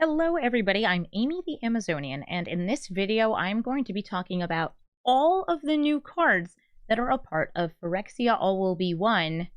Hello everybody, I'm Amy the Amazonian, and in this video I'm going to be talking about all of the new cards that are a part of Phyrexia All Will Be One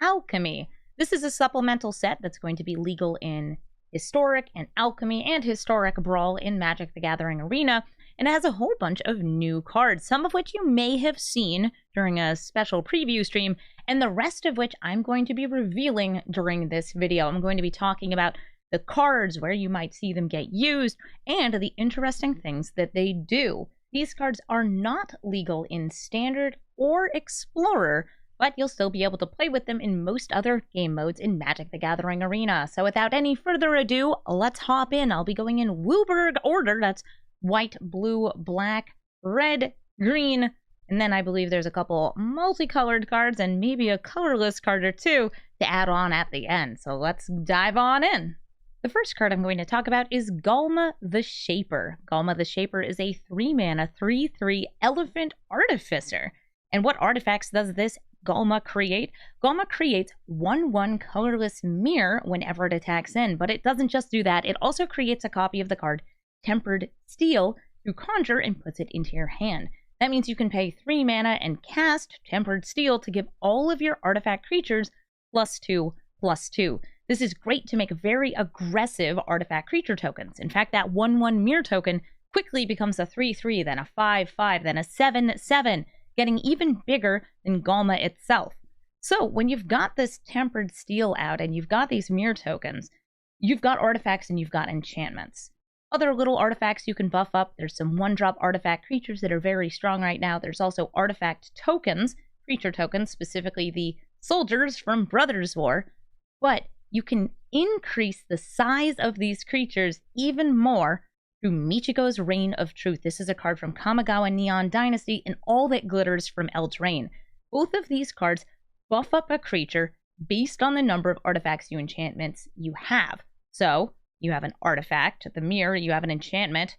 Alchemy. This is a supplemental set that's going to be legal in Historic and Alchemy and Historic Brawl in Magic the Gathering Arena, and it has a whole bunch of new cards, some of which you may have seen during a special preview stream, and the rest of which I'm going to be revealing during this video. I'm going to be talking about the cards, where you might see them get used, and the interesting things that they do. These cards are not legal in Standard or Explorer, but you'll still be able to play with them in most other game modes in Magic the Gathering Arena. So without any further ado, let's hop in. I'll be going in Wooburg order. That's white, blue, black, red, green, and then I believe there's a couple multicolored cards and maybe a colorless card or two to add on at the end. So let's dive on in. The first card I'm going to talk about is Galma the Shaper. Galma the Shaper is a 3-mana, 3/3 Elephant Artificer. And what artifacts does this Galma create? Galma creates 1/1 colorless mirror whenever it attacks in, but it doesn't just do that. It also creates a copy of the card Tempered Steel to conjure and puts it into your hand. That means you can pay 3 mana and cast Tempered Steel to give all of your artifact creatures +2/+2. This is great to make very aggressive artifact creature tokens. In fact, that 1/1 mirror token quickly becomes a 3/3, then a 5/5, then a 7/7, getting even bigger than Galma itself. So when you've got this Tempered Steel out and you've got these mirror tokens, you've got artifacts and you've got enchantments. Other little artifacts you can buff up. There's some 1-drop artifact creatures that are very strong right now. There's also artifact tokens, creature tokens, specifically the soldiers from Brothers War. But you can increase the size of these creatures even more through Michiko's Reign of Truth. This is a card from Kamigawa Neon Dynasty and All That Glitters from Eldraine. Both of these cards buff up a creature based on the number of artifacts enchantments you have. So you have an artifact, the mirror, you have an enchantment,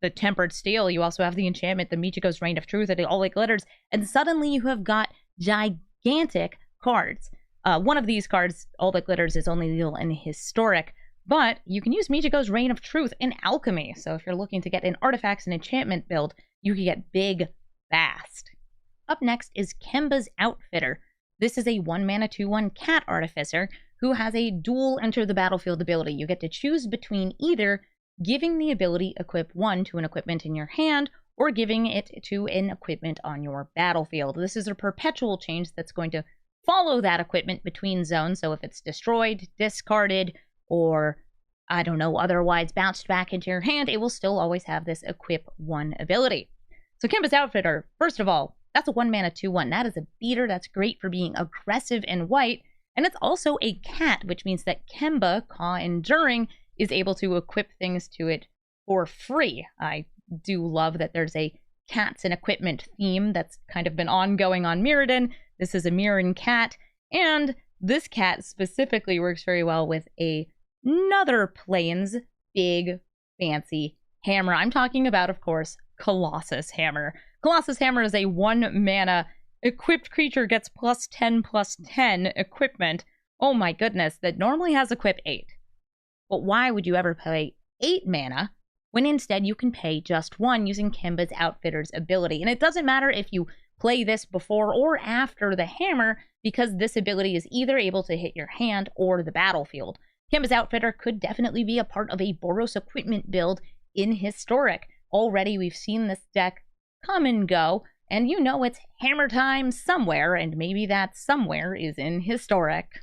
the Tempered Steel, you also have the enchantment, the Michiko's Reign of Truth, and All That Glitters, and suddenly you have got gigantic cards. One of these cards, All That Glitters, is only legal in Historic, but you can use Michiko's Reign of Truth in Alchemy. So if you're looking to get an artifacts and enchantment build, you can get big fast. Up next is Kemba's Outfitter. This is a 1-mana 2/1 cat artificer who has a dual enter the battlefield ability. You get to choose between either giving the ability equip 1 to an equipment in your hand or giving it to an equipment on your battlefield. This is a perpetual change that's going to follow that equipment between zones, so if it's destroyed, discarded, or, I don't know, otherwise bounced back into your hand, it will still always have this equip 1 ability. So Kemba's Outfitter, first of all, that's a 1-mana 2/1. That is a beater. That's great for being aggressive and white, and it's also a cat, which means that Kemba, Caw Enduring, is able to equip things to it for free. I do love that there's a cats and equipment theme that's kind of been ongoing on Mirrodin. This is a mirroring cat, and this cat specifically works very well with another Plains big fancy hammer. I'm talking about, of course, Colossus Hammer. Colossus Hammer is a 1-mana equipped creature gets +10/+10 equipment. Oh my goodness, that normally has equip 8. But why would you ever pay 8 mana when instead you can pay just 1 using Kemba's Outfitter's ability? And it doesn't matter if you play this before or after the hammer, because this ability is either able to hit your hand or the battlefield. Kemba's Outfitter could definitely be a part of a Boros equipment build in Historic. Already we've seen this deck come and go, and you know it's hammer time somewhere, and maybe that somewhere is in Historic.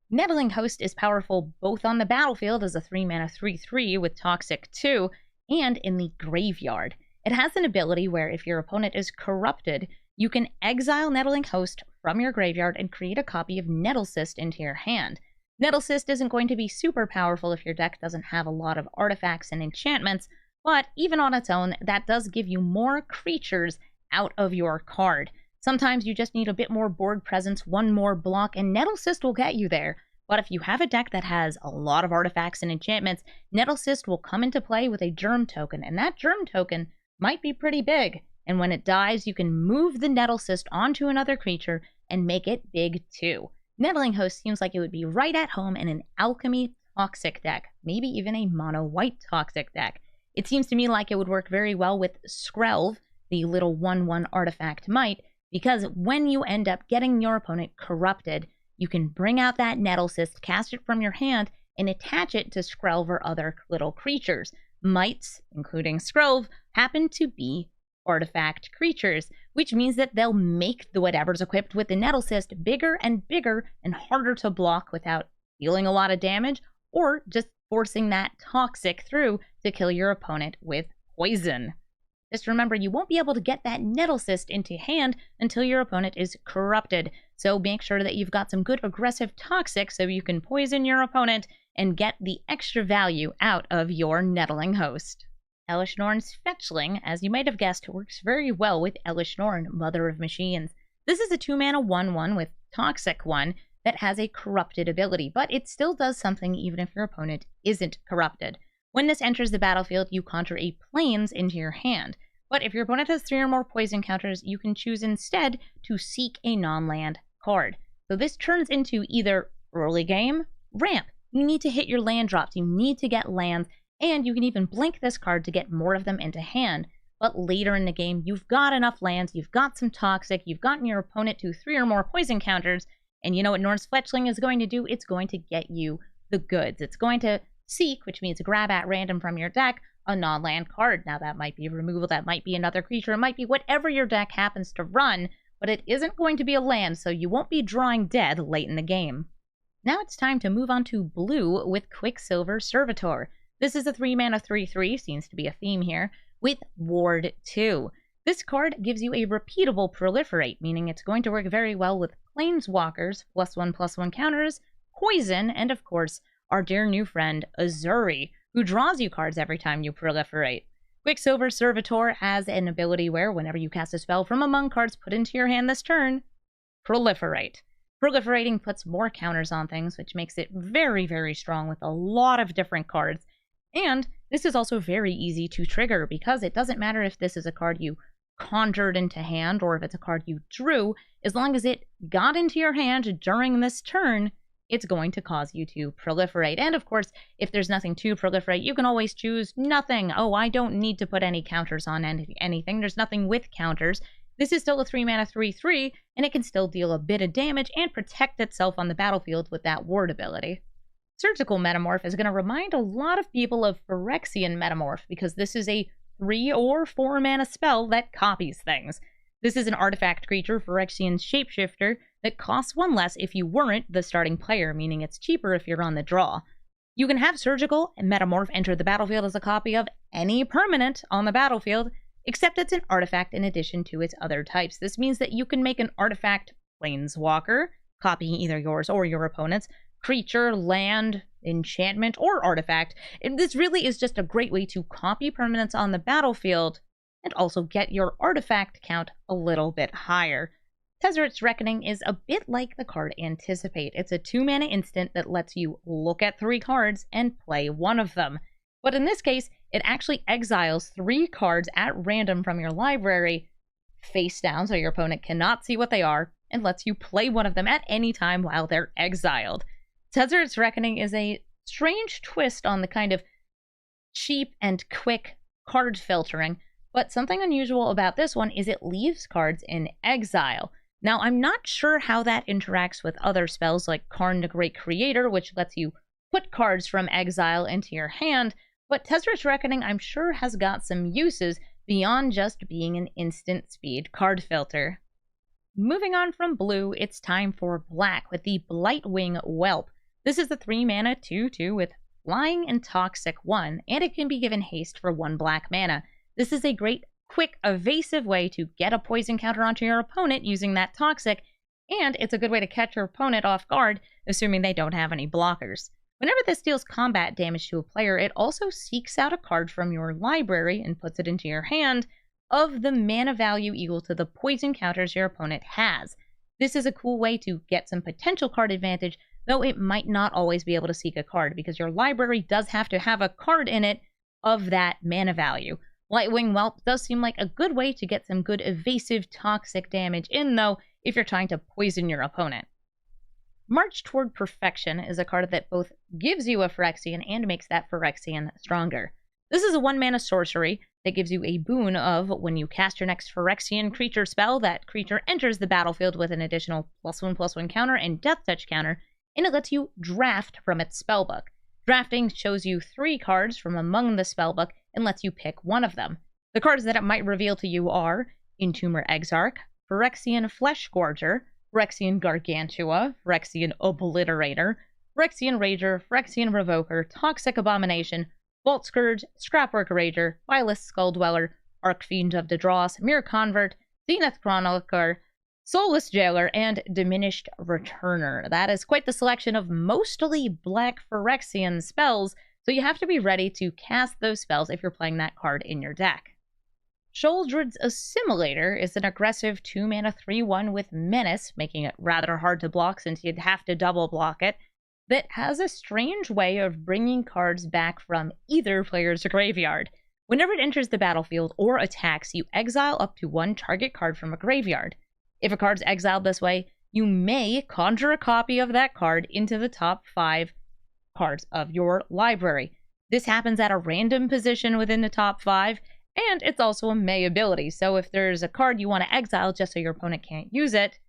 Nettling Host is powerful both on the battlefield as a 3-mana 3/3 with Toxic 2, and in the graveyard. It has an ability where if your opponent is corrupted, you can exile Nettling Host from your graveyard and create a copy of Nettlecyst into your hand. Nettlecyst isn't going to be super powerful if your deck doesn't have a lot of artifacts and enchantments, but even on its own, that does give you more creatures out of your card. Sometimes you just need a bit more board presence, 1 more block, and Nettlecyst will get you there. But if you have a deck that has a lot of artifacts and enchantments, Nettlecyst will come into play with a Germ token, and that Germ token might be pretty big. And when it dies, you can move the Nettlecyst onto another creature and make it big too. Nettling Host seems like it would be right at home in an Alchemy toxic deck, maybe even a mono-white toxic deck. It seems to me like it would work very well with Skrelv, the little 1/1 artifact might, because when you end up getting your opponent corrupted, you can bring out that Nettlecyst, cast it from your hand, and attach it to Skrelv or other little creatures. Mites, including Skrelv, happen to be artifact creatures, which means that they'll make the whatever's equipped with the Nettlecyst bigger and bigger and harder to block without dealing a lot of damage, or just forcing that toxic through to kill your opponent with poison. Just remember, you won't be able to get that Nettlecyst into hand until your opponent is corrupted, so make sure that you've got some good aggressive toxic so you can poison your opponent and get the extra value out of your nettling host. Elesh Norn's Fetchling, as you might have guessed, works very well with Elesh Norn, Mother of Machines. This is a 2-mana 1/1 with Toxic 1 that has a corrupted ability, but it still does something even if your opponent isn't corrupted. When this enters the battlefield, you conjure a Plains into your hand. But if your opponent has 3 or more poison counters, you can choose instead to seek a non-land card. So this turns into either early game, ramp. You need to hit your land drops, you need to get lands, and you can even blink this card to get more of them into hand. But later in the game, you've got enough lands, you've got some toxic, you've gotten your opponent to 3 or more poison counters, and you know what Norn's Fletchling is going to do? It's going to get you the goods. It's going to seek, which means grab at random from your deck, a non-land card. Now that might be removal, that might be another creature, it might be whatever your deck happens to run, but it isn't going to be a land, so you won't be drawing dead late in the game. Now it's time to move on to blue with Quicksilver Servitor. This is a 3-mana 3/3, seems to be a theme here, with Ward 2. This card gives you a repeatable proliferate, meaning it's going to work very well with Planeswalkers, +1/+1 counters, poison, and of course, our dear new friend, Azuri, who draws you cards every time you proliferate. Quicksilver Servitor has an ability where, whenever you cast a spell from among cards put into your hand this turn, proliferate. Proliferating puts more counters on things, which makes it very, very strong with a lot of different cards. And this is also very easy to trigger, because it doesn't matter if this is a card you conjured into hand or if it's a card you drew, as long as it got into your hand during this turn, it's going to cause you to proliferate. And of course, if there's nothing to proliferate, you can always choose nothing. Oh, I don't need to put any counters on anything. There's nothing with counters. This is still a 3-mana 3/3, and it can still deal a bit of damage and protect itself on the battlefield with that ward ability. Surgical Metamorph is going to remind a lot of people of Phyrexian Metamorph, because this is a 3 or 4 mana spell that copies things. This is an artifact creature, Phyrexian Shapeshifter, that costs 1 less if you weren't the starting player, meaning it's cheaper if you're on the draw. You can have Surgical Metamorph enter the battlefield as a copy of any permanent on the battlefield, except it's an artifact in addition to its other types. This means that you can make an artifact Planeswalker, copying either yours or your opponent's, creature, land, enchantment, or artifact. And this really is just a great way to copy permanents on the battlefield and also get your artifact count a little bit higher. Tezzeret's Reckoning is a bit like the card Anticipate. It's a 2-mana instant that lets you look at 3 cards and play one of them. But in this case, it actually exiles 3 cards at random from your library, face down so your opponent cannot see what they are, and lets you play one of them at any time while they're exiled. Tezzeret's Reckoning is a strange twist on the kind of cheap and quick card filtering, but something unusual about this one is it leaves cards in exile. Now, I'm not sure how that interacts with other spells like Karn the Great Creator, which lets you put cards from exile into your hand, but Tezzeret's Reckoning, I'm sure, has got some uses beyond just being an instant speed card filter. Moving on from blue, it's time for black with the Blightwing Whelp. This is the 3-mana 2/2 with Flying and Toxic 1, and it can be given haste for 1 black mana. This is a great, quick, evasive way to get a poison counter onto your opponent using that Toxic, and it's a good way to catch your opponent off guard, assuming they don't have any blockers. Whenever this deals combat damage to a player, it also seeks out a card from your library and puts it into your hand of the mana value equal to the poison counters your opponent has. This is a cool way to get some potential card advantage, though it might not always be able to seek a card, because your library does have to have a card in it of that mana value. Blightwing Whelp does seem like a good way to get some good evasive toxic damage in, though, if you're trying to poison your opponent. March Toward Perfection is a card that both gives you a Phyrexian and makes that Phyrexian stronger. This is a 1-mana sorcery that gives you a boon of when you cast your next Phyrexian creature spell, that creature enters the battlefield with an additional +1/+1 counter and death touch counter, and it lets you draft from its spellbook. Drafting shows you 3 cards from among the spellbook and lets you pick one of them. The cards that it might reveal to you are Entomber Exarch, Phyrexian Fleshgorger, Phyrexian Gargantua, Phyrexian Obliterator, Phyrexian Rager, Phyrexian Revoker, Toxic Abomination, Vault Scourge, Scrapwork Rager, Wireless Skulldweller, Archfiend of the Dross, Mere Convert, Zenith Chronicler, Soulless Jailer, and Diminished Returner. That is quite the selection of mostly black Phyrexian spells, so you have to be ready to cast those spells if you're playing that card in your deck. Sheoldred's Assimilator is an aggressive 2-mana 3/1 with Menace, making it rather hard to block since you'd have to double block it, that has a strange way of bringing cards back from either player's graveyard. Whenever it enters the battlefield or attacks, you exile up to 1 target card from a graveyard. If a card's exiled this way, you may conjure a copy of that card into the top 5 cards of your library. This happens at a random position within the top 5, and it's also a May ability, so if there's a card you want to exile just so your opponent can't use it,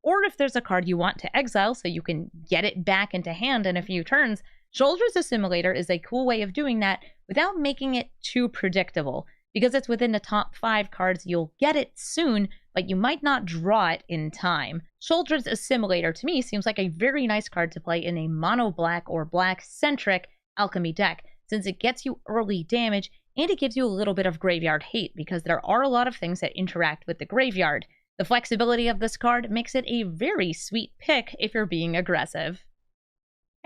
or if there's a card you want to exile so you can get it back into hand in a few turns, Sheoldred's Assimilator is a cool way of doing that without making it too predictable. Because it's within the top 5 cards, you'll get it soon, but you might not draw it in time. Sheoldred's Assimilator to me seems like a very nice card to play in a mono-black or black-centric Alchemy deck, since it gets you early damage and it gives you a little bit of graveyard hate because there are a lot of things that interact with the graveyard. The flexibility of this card makes it a very sweet pick if you're being aggressive.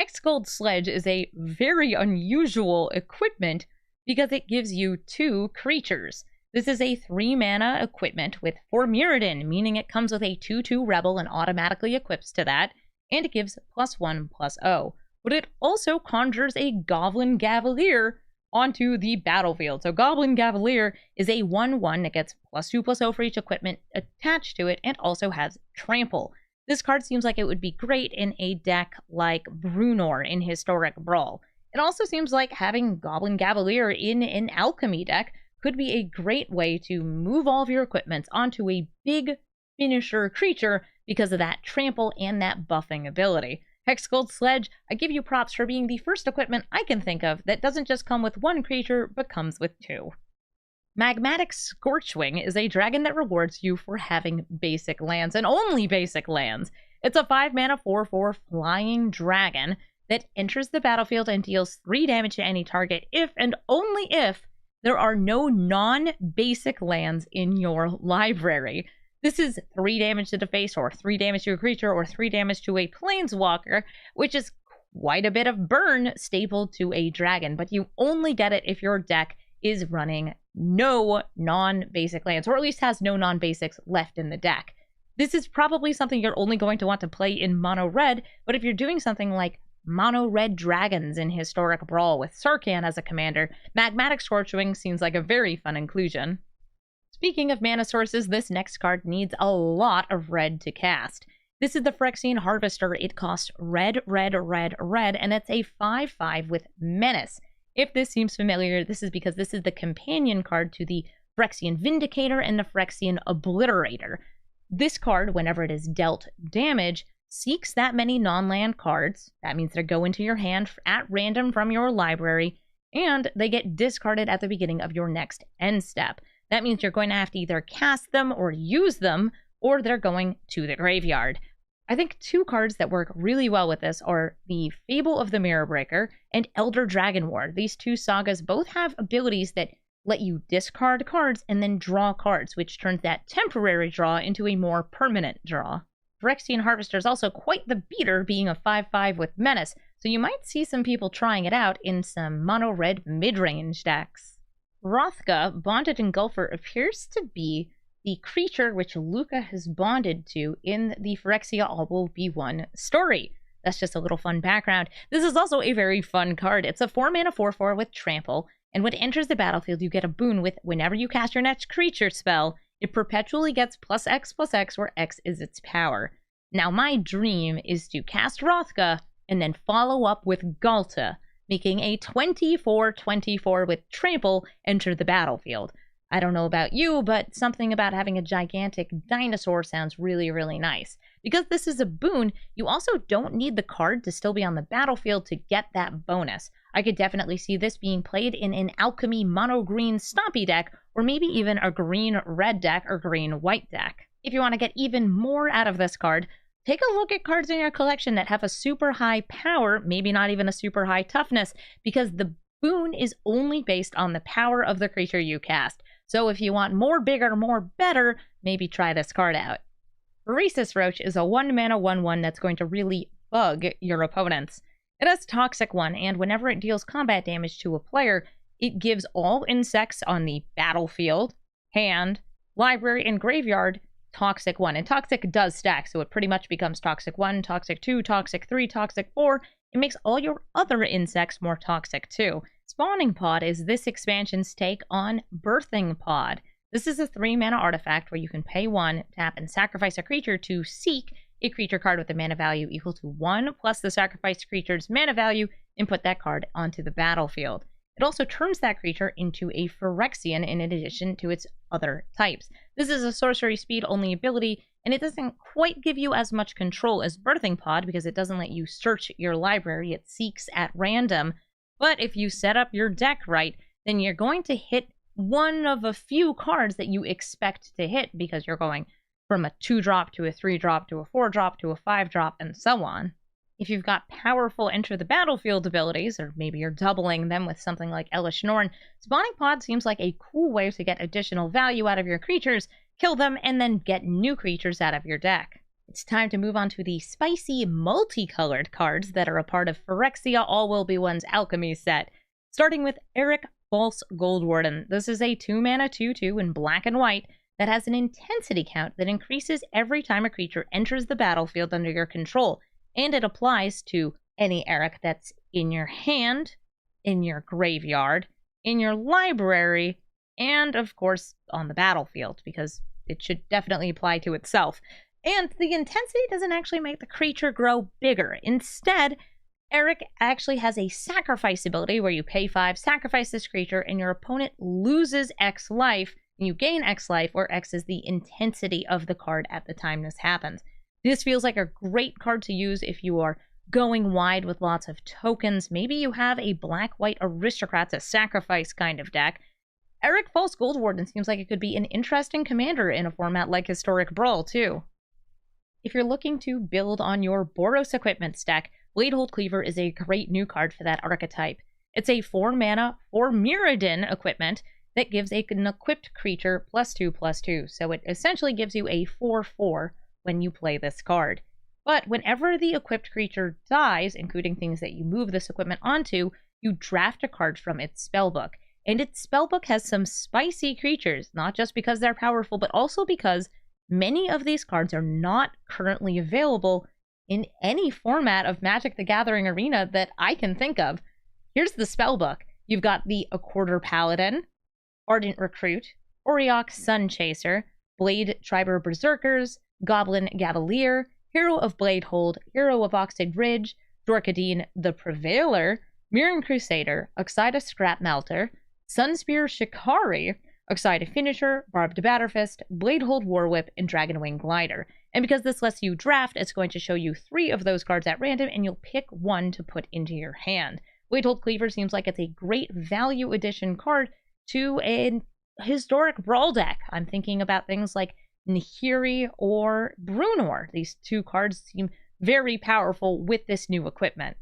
Hexgold Sledge is a very unusual equipment because it gives you 2 creatures. This is a 3-mana equipment with 4 Mirrodin, meaning it comes with a 2/2 Rebel and automatically equips to that, and it gives +1/+0. But it also conjures a Goblin Cavalier onto the battlefield. So Goblin Cavalier is a 1/1 that gets +2/+0 for each equipment attached to it and also has Trample. This card seems like it would be great in a deck like Brunor in Historic Brawl. It also seems like having Goblin Cavalier in an Alchemy deck could be a great way to move all of your equipments onto a big finisher creature because of that Trample and that buffing ability. Hexgold Sledge, I give you props for being the first equipment I can think of that doesn't just come with 1 creature, but comes with 2. Magmatic Scorchwing is a dragon that rewards you for having basic lands, and only basic lands. It's a 5-mana 4/4 flying dragon that enters the battlefield and deals 3 damage to any target if and only if there are no non-basic lands in your library. This is 3 damage to the face, or 3 damage to a creature, or 3 damage to a planeswalker, which is quite a bit of burn stapled to a dragon, but you only get it if your deck is running no non-basic lands, or at least has no non-basics left in the deck. This is probably something you're only going to want to play in mono red, but if you're doing something like mono red dragons in Historic Brawl with Sarkhan as a commander, Magmatic Scorchwing seems like a very fun inclusion. Speaking of mana sources, this next card needs a lot of red to cast. This is the Phyrexian Harvester. It costs red, red, red, red, and it's a 5/5 with Menace. If this seems familiar, this is because this is the companion card to the Phyrexian Vindicator and the Phyrexian Obliterator. This card, whenever it is dealt damage, seeks that many non-land cards. That means they go into your hand at random from your library, and they get discarded at the beginning of your next end step. That means you're going to have to either cast them or use them, or they're going to the graveyard. I think 2 cards that work really well with this are the Fable of the Mirror Breaker and Elder Dragon War. These 2 sagas both have abilities that let you discard cards and then draw cards, which turns that temporary draw into a more permanent draw. Phyrexian Harvester is also quite the beater, being a 5/5 with Menace, so you might see some people trying it out in some mono-red mid-range decks. Rothka, Bonded Engulfer, appears to be the creature which Luca has bonded to in the Phyrexia All Will Be One story. That's just a little fun background. This is also a very fun card. It's a 4-mana 4/4 with Trample, and when it enters the battlefield, you get a boon with whenever you cast your next creature spell, it perpetually gets +X/+X, where X is its power. Now my dream is to cast Rothka and then follow up with Galta, making a 24/24 with trample enter the battlefield. I don't know about you, but something about having a gigantic dinosaur sounds really, really nice. Because this is a boon, you also don't need the card to still be on the battlefield to get that bonus. I could definitely see this being played in an Alchemy mono-green stompy deck, or maybe even a green-red deck or green-white deck. If you want to get even more out of this card, take a look at cards in your collection that have a super high power, maybe not even a super high toughness, because the boon is only based on the power of the creature you cast. So if you want more bigger, more better, maybe try this card out. Rhesus Roach is a 1-mana 1/1 that's going to really bug your opponents. It has Toxic 1, and whenever it deals combat damage to a player, it gives all insects on the battlefield, hand, library, and graveyard Toxic 1. And Toxic does stack, so it pretty much becomes Toxic 1, Toxic 2, Toxic 3, Toxic 4. It makes all your other insects more toxic too. Spawning Pod is this expansion's take on Birthing Pod. This is a 3-mana artifact where you can pay 1, tap, and sacrifice a creature to seek a creature card with a mana value equal to 1 plus the sacrificed creature's mana value and put that card onto the battlefield. It also turns that creature into a Phyrexian in addition to its other types. This is a sorcery speed only ability, and it doesn't quite give you as much control as Birthing Pod because it doesn't let you search your library, it seeks at random. But if you set up your deck right, then you're going to hit one of a few cards that you expect to hit because you're going from a 2-drop to a 3-drop to a 4-drop to a 5-drop and so on. If you've got powerful enter the battlefield abilities, or maybe you're doubling them with something like Elish Norn, Spawning Pod seems like a cool way to get additional value out of your creatures, kill them, and then get new creatures out of your deck. It's time to move on to the spicy multicolored cards that are a part of Phyrexia All Will Be One's Alchemy set. Starting with Eric False Goldwarden. This is a 2-mana 2/2 in black and white that has an intensity count that increases every time a creature enters the battlefield under your control, and it applies to any Eric that's in your hand, in your graveyard, in your library, and of course on the battlefield, because it should definitely apply to itself. And the intensity doesn't actually make the creature grow bigger. Instead, Eric actually has a sacrifice ability where you pay 5, sacrifice this creature, and your opponent loses X life, and you gain X life, where X is the intensity of the card at the time this happens. This feels like a great card to use if you are going wide with lots of tokens. Maybe you have a black-white aristocrats, a sacrifice kind of deck. Eric False Goldwarden seems like it could be an interesting commander in a format like Historic Brawl, too. If you're looking to build on your Boros equipment stack, Bladehold Cleaver is a great new card for that archetype. It's a 4-mana, 4-Mirrodin equipment that gives an equipped creature +2/+2, so it essentially gives you a 4/4 when you play this card. But whenever the equipped creature dies, including things that you move this equipment onto, you draft a card from its spellbook. And its spellbook has some spicy creatures, not just because they're powerful, but also because many of these cards are not currently available in any format of Magic the Gathering Arena that I can think of. Here's the spellbook. You've got the A Quarter Paladin, Ardent Recruit, Auriok Sunchaser, Blade Triber Berserkers, Goblin Gavalier, Hero of Bladehold, Hero of Oxide Ridge, Dorkadine the Prevailer, Mirren Crusader, Oxida Scrap Melter, Sunspear Shikari, Oxida Finisher, Barbed Batterfist, Bladehold Warwhip, and Dragonwing Glider. And because this lets you draft, it's going to show you 3 of those cards at random, and you'll pick 1 to put into your hand. Bladehold Cleaver seems like it's a great value addition card to a Historic Brawl deck. I'm thinking about things like Nahiri or Brunor. These 2 cards seem very powerful with this new equipment.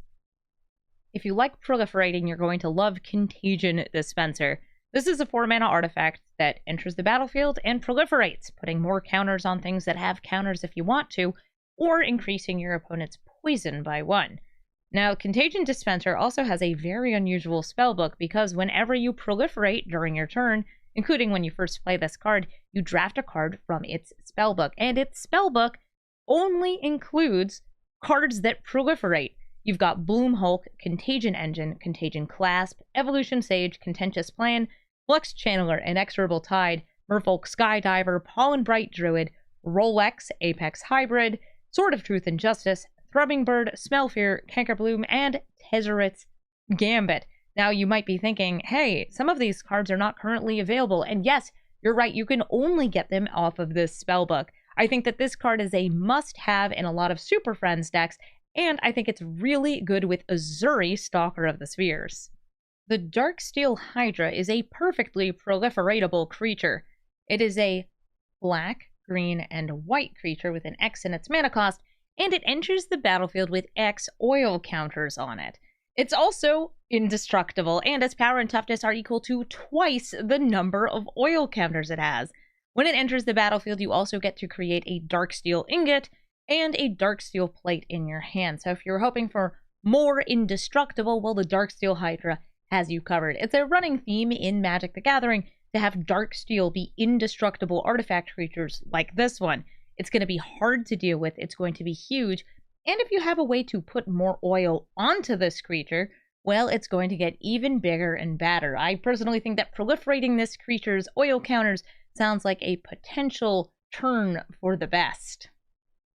If you like proliferating, you're going to love Contagion Dispenser. This is a 4-mana artifact that enters the battlefield and proliferates, putting more counters on things that have counters if you want to, or increasing your opponent's poison by 1. Now, Contagion Dispenser also has a very unusual spellbook because whenever you proliferate during your turn, including when you first play this card, you draft a card from its spellbook, and its spellbook only includes cards that proliferate. You've got Bloom Hulk, Contagion Engine, Contagion Clasp, Evolution Sage, Contentious Plan, Flux Channeler, Inexorable Tide, Merfolk Skydiver, Pollen Bright Druid, Rolex, Apex Hybrid, Sword of Truth and Justice, Thrumming Bird, Smelfear, Cankerbloom, and Tezzeret's Gambit. Now, you might be thinking, hey, some of these cards are not currently available, and yes, you're right, you can only get them off of this spellbook. I think that this card is a must-have in a lot of Super Friends decks, and I think it's really good with Azuri, Stalker of the Spheres. The Darksteel Hydra is a perfectly proliferatable creature. It is a black, green, and white creature with an X in its mana cost, and it enters the battlefield with X oil counters on it. It's also indestructible, and its power and toughness are equal to twice the number of oil counters it has. When it enters the battlefield, you also get to create a Darksteel Ingot and a Darksteel Plate in your hand. So if you're hoping for more indestructible, well, the Darksteel Hydra has you covered. It's a running theme in Magic the Gathering to have Darksteel be indestructible artifact creatures like this one. It's going to be hard to deal with, it's going to be huge, and if you have a way to put more oil onto this creature, well, it's going to get even bigger and badder. I personally think that proliferating this creature's oil counters sounds like a potential turn for the best.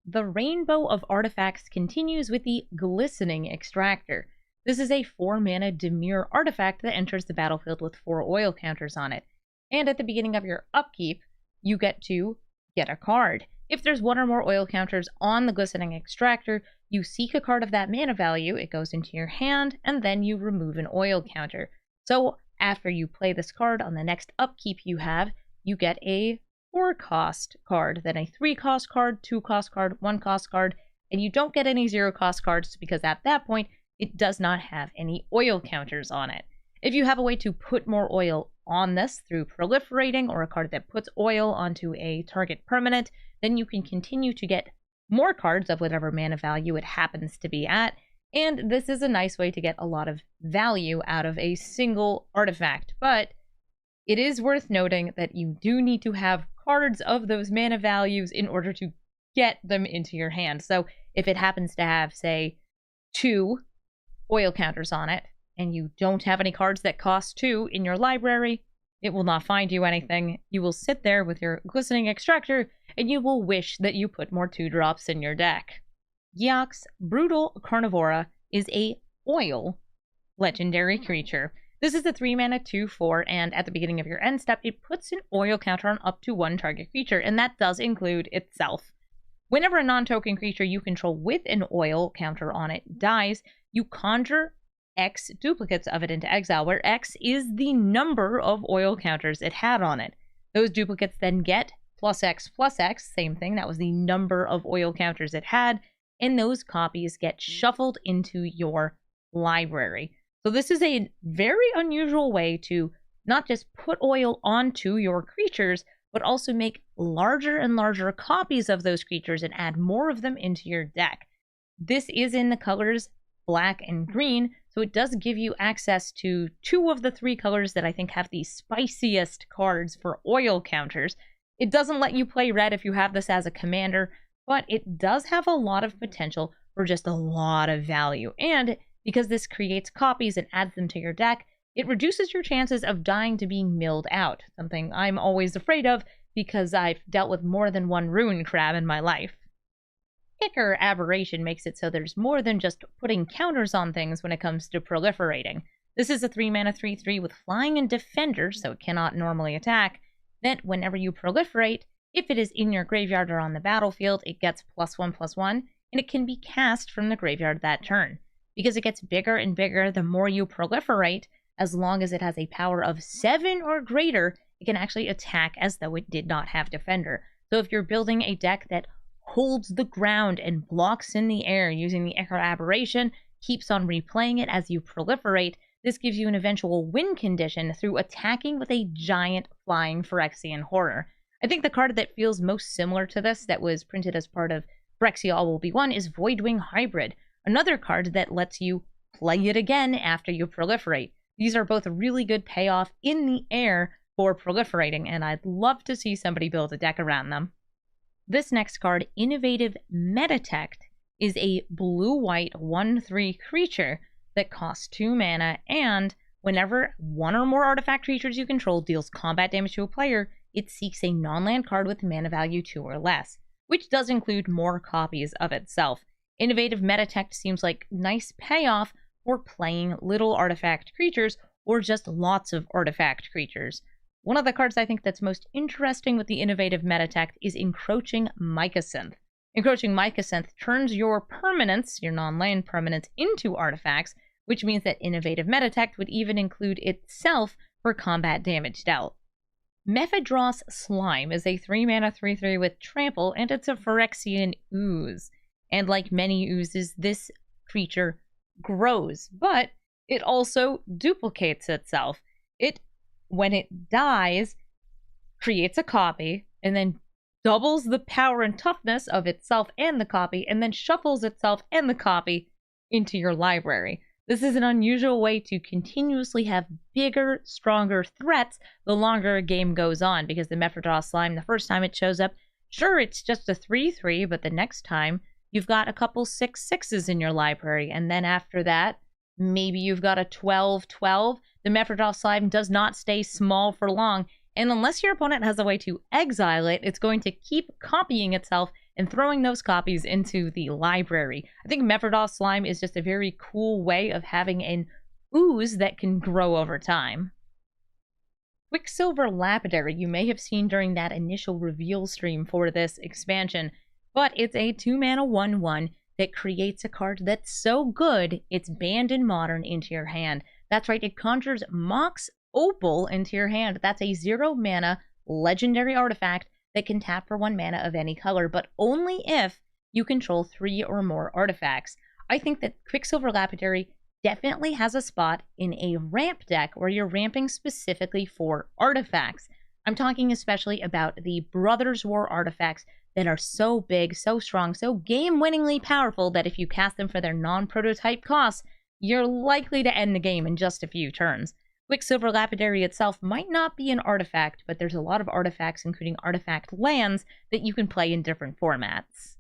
The Rainbow of Artifacts continues with the Glistening Extractor. This is a 4-mana Dimir artifact that enters the battlefield with 4 oil counters on it. And at the beginning of your upkeep, you get to get a card. If there's 1 or more oil counters on the Glistening Extractor, you seek a card of that mana value, it goes into your hand, and then you remove an oil counter. So after you play this card on the next upkeep you have, you get a 4-cost card, then a 3-cost card, 2-cost card, 1-cost card, and you don't get any 0-cost cards because at that point, it does not have any oil counters on it. If you have a way to put more oil on this through proliferating or a card that puts oil onto a target permanent, then you can continue to get more cards of whatever mana value it happens to be at, and this is a nice way to get a lot of value out of a single artifact. But it is worth noting that you do need to have cards of those mana values in order to get them into your hand. So if it happens to have, say, 2 oil counters on it, and you don't have any cards that cost 2 in your library, it will not find you anything. You will sit there with your Glistening Extractor, and you will wish that you put more 2-drops in your deck. Gyax, Brutal Carnivora, is a oil legendary creature. This is a 3-mana 2/4, and at the beginning of your end step, it puts an oil counter on up to 1 target creature, and that does include itself. Whenever a non-token creature you control with an oil counter on it dies, you conjure X duplicates of it into exile, where X is the number of oil counters it had on it. Those duplicates then get +X, same thing, that was the number of oil counters it had, and those copies get shuffled into your library. So this is a very unusual way to not just put oil onto your creatures, but also make larger and larger copies of those creatures and add more of them into your deck. This is in the colors black and green, so it does give you access to 2 of the 3 colors that I think have the spiciest cards for oil counters. It doesn't let you play red if you have this as a commander, but it does have a lot of potential for just a lot of value. And because this creates copies and adds them to your deck, it reduces your chances of dying to being milled out, something I'm always afraid of because I've dealt with more than 1 ruin crab in my life. Ichor Aberration makes it so there's more than just putting counters on things when it comes to proliferating. This is a 3-mana 3/3 with Flying and Defender, so it cannot normally attack, that whenever you proliferate, if it is in your graveyard or on the battlefield, it gets +1/+1, and it can be cast from the graveyard that turn. Because it gets bigger and bigger the more you proliferate, as long as it has a power of 7 or greater, it can actually attack as though it did not have Defender. So if you're building a deck that holds the ground and blocks in the air using the Ichor Aberration, keeps on replaying it as you proliferate, this gives you an eventual win condition through attacking with a giant flying Phyrexian horror. I think the card that feels most similar to this that was printed as part of Phyrexia All Will Be One is Voidwing Hybrid, another card that lets you play it again after you proliferate. These are both a really good payoff in the air for proliferating, and I'd love to see somebody build a deck around them. This next card, Innovative Metatect, is a blue-white 1/3 creature that costs 2 mana, and whenever 1 or more artifact creatures you control deals combat damage to a player, it seeks a non-land card with mana value 2 or less. which does include more copies of itself. Innovative meta tech seems like nice payoff for playing little artifact creatures or just lots of artifact creatures. One of the cards I think that's most interesting with the innovative meta tech is Encroaching Mycosynth. Encroaching Mycosynth turns your permanents, your non-land permanents, into artifacts, which means that innovative meta tech would even include itself for combat damage dealt. Mephidros Slime is a 3-mana 3/3 with trample, and it's a Phyrexian ooze. And like many oozes, this creature grows, but it also duplicates itself. When it dies, creates a copy, and then doubles the power and toughness of itself and the copy, and then shuffles itself and the copy into your library. This is an unusual way to continuously have bigger, stronger threats the longer a game goes on, because the Mephidros Slime, the first time it shows up, sure, it's just a 3/3, but the next time, you've got a couple 6/6s in your library, and then after that, maybe you've got a 12/12. The Mephidros Slime does not stay small for long, and unless your opponent has a way to exile it, it's going to keep copying itself and throwing those copies into the library. I think Mephidros Slime is just a very cool way of having an ooze that can grow over time. Quicksilver Lapidary you may have seen during that initial reveal stream for this expansion, but it's a 2-mana 1/1 that creates a card that's so good it's banned in Modern into your hand. That's right, it conjures Mox Opal into your hand. That's a 0-mana legendary artifact that can tap for 1 mana of any color, but only if you control 3 or more artifacts. I think that Quicksilver Lapidary definitely has a spot in a ramp deck where you're ramping specifically for artifacts. I'm talking especially about the Brothers War artifacts that are so big, so strong, so game-winningly powerful that if you cast them for their non-prototype costs, you're likely to end the game in just a few turns. Quicksilver Lapidary itself might not be an artifact, but there's a lot of artifacts, including artifact lands, that you can play in different formats.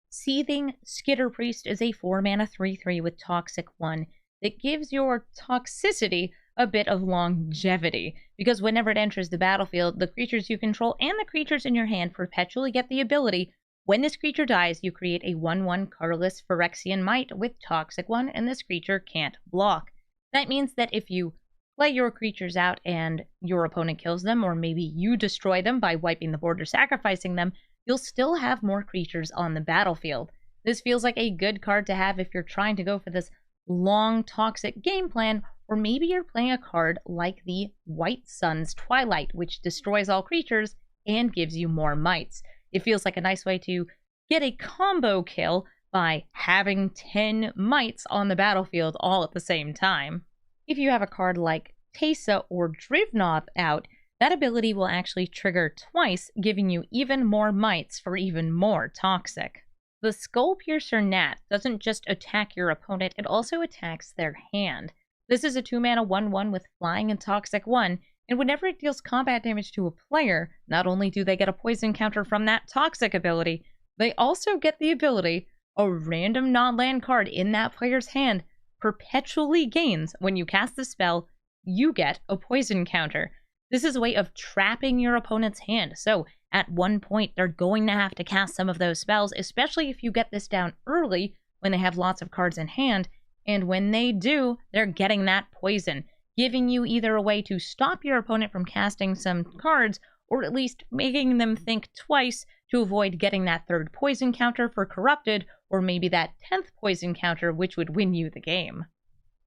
Seething Skitter Priest is a 4-mana 3/3 with Toxic 1 that gives your toxicity a bit of longevity, because whenever it enters the battlefield, the creatures you control and the creatures in your hand perpetually get the ability, when this creature dies, you create a 1/1 colorless Phyrexian Mite with Toxic 1, and this creature can't block. That means that if you play your creatures out and your opponent kills them, or maybe you destroy them by wiping the board or sacrificing them, you'll still have more creatures on the battlefield. This feels like a good card to have if you're trying to go for this long, toxic game plan, or maybe you're playing a card like the White Sun's Twilight, which destroys all creatures and gives you more mites. It feels like a nice way to get a combo kill by having 10 mites on the battlefield all at the same time. If you have a card like Teysa or Drivnoth out, that ability will actually trigger twice, giving you even more mites for even more toxic. The Skullpiercer Gnat doesn't just attack your opponent, it also attacks their hand. This is a 2-mana 1/1 with Flying and Toxic 1, and whenever it deals combat damage to a player, not only do they get a poison counter from that toxic ability, they also get the ability a random non-land card in that player's hand perpetually gains. When you cast the spell, you get a poison counter. This is a way of trapping your opponent's hand, so at one point they're going to have to cast some of those spells, especially if you get this down early when they have lots of cards in hand, and when they do, they're getting that poison, giving you either a way to stop your opponent from casting some cards, or at least making them think twice to avoid getting that 3rd poison counter for Corrupted, or maybe that 10th poison counter, which would win you the game.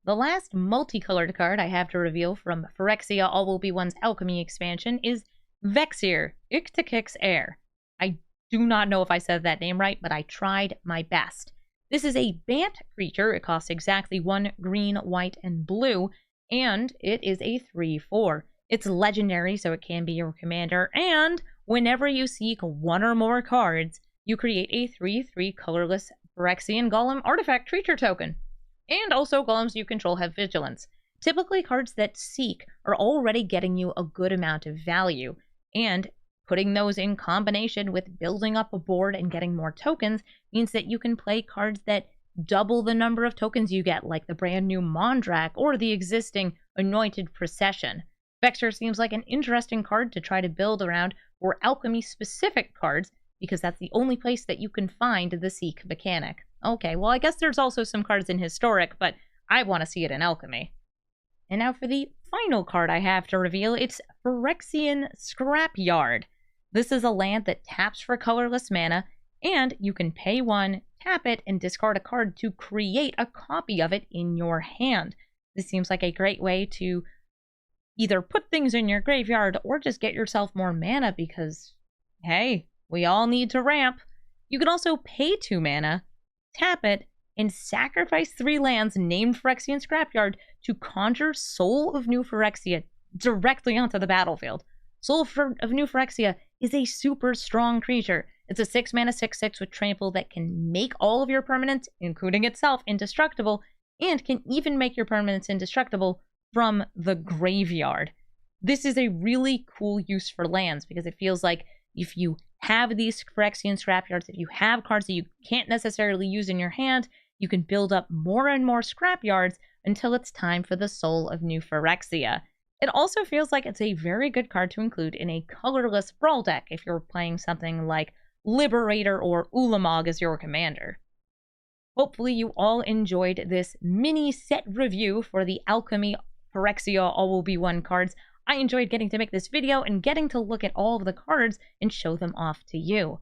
The last multicolored card I have to reveal from Phyrexia All Will Be One's Alchemy expansion is Vexir, Ictikix Heir. I do not know if I said that name right, but I tried my best. This is a Bant creature. It costs exactly 1 green, white, and blue, and it is a 3/4. It's legendary, so it can be your commander, and whenever you seek 1 or more cards, you create a 3/3 colorless Phyrexian Golem artifact creature token. And also, golems you control have vigilance. Typically, cards that seek are already getting you a good amount of value, and putting those in combination with building up a board and getting more tokens means that you can play cards that double the number of tokens you get, like the brand new Mondrak or the existing Anointed Procession. Vexir seems like an interesting card to try to build around for alchemy-specific cards, because that's the only place that you can find the Seek mechanic. Okay, well, I guess there's also some cards in Historic, but I want to see it in Alchemy. And now for the final card I have to reveal, it's Phyrexian Scrapyard. This is a land that taps for colorless mana, and you can pay 1, tap it, and discard a card to create a copy of it in your hand. This seems like a great way to either put things in your graveyard or just get yourself more mana because, hey, we all need to ramp. You can also pay 2 mana, tap it, and sacrifice 3 lands named Phyrexian Scrapyard to conjure Soul of New Phyrexia directly onto the battlefield. Soul of New Phyrexia is a super strong creature. It's a 6 mana 6/6 with trample that can make all of your permanents, including itself, indestructible, and can even make your permanents indestructible from the graveyard. This is a really cool use for lands because it feels like if you have these Phyrexian Scrapyards, if you have cards that you can't necessarily use in your hand, you can build up more and more Scrapyards until it's time for the Soul of New Phyrexia. It also feels like it's a very good card to include in a colorless Brawl deck if you're playing something like Liberator or Ulamog as your commander. Hopefully you all enjoyed this mini set review for the Alchemy Phyrexia All Will Be One cards. I enjoyed getting to make this video and getting to look at all of the cards and show them off to you.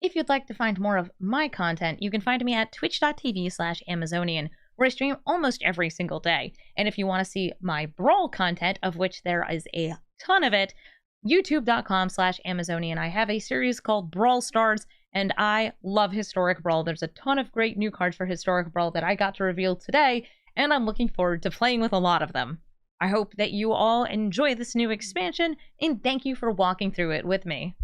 If you'd like to find more of my content, you can find me at twitch.tv/Amazonian, where I stream almost every single day. And if you want to see my Brawl content, of which there is a ton of it, youtube.com/Amazonian. I have a series called Brawl Stars, and I love Historic Brawl. There's a ton of great new cards for Historic Brawl that I got to reveal today, and I'm looking forward to playing with a lot of them. I hope that you all enjoy this new expansion, and thank you for walking through it with me.